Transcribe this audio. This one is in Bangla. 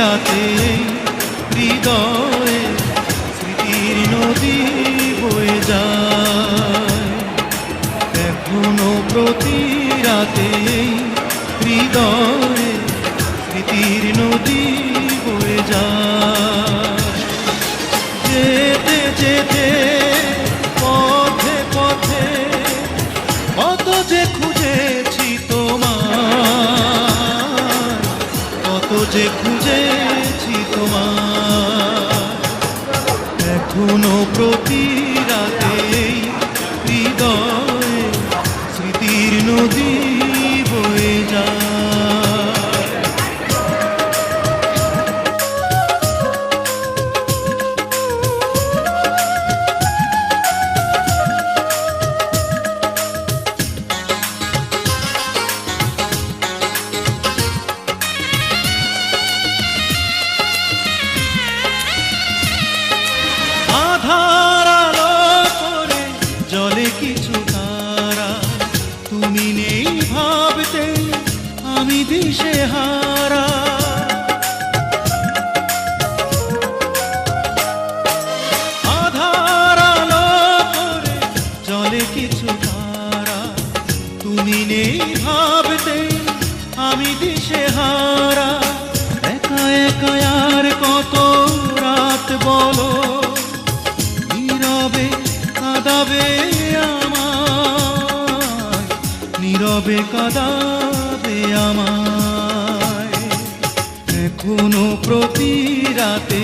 রাতে হৃদয়ে স্মৃতির নদী বয়ে যায়। এখনো প্রতি রাতে হৃদয়ে স্মৃতির নদী বয়ে যায়। যেতে যেতে পথে পথে কত যে খুঁজেছি তোমার, কত যে খুঁজেছি তোমার। এখনো প্রতি রাতে হৃদয়ে স্মৃতির নদী বয়ে যায়। আধার আলো করে জলে কিছু তারা, তুমি নেই ভাবতে আমি দিশেহারা। আধার আলো করে জলে কিছু তারা, তুমি নেই ভাবতে আমি দিশেহারা। একা একা আর কত রাত বলো, নীরবে কাঁদাবে আমায়, নীরবে কাঁদাবে আমায়। এখনো প্রতি রাতে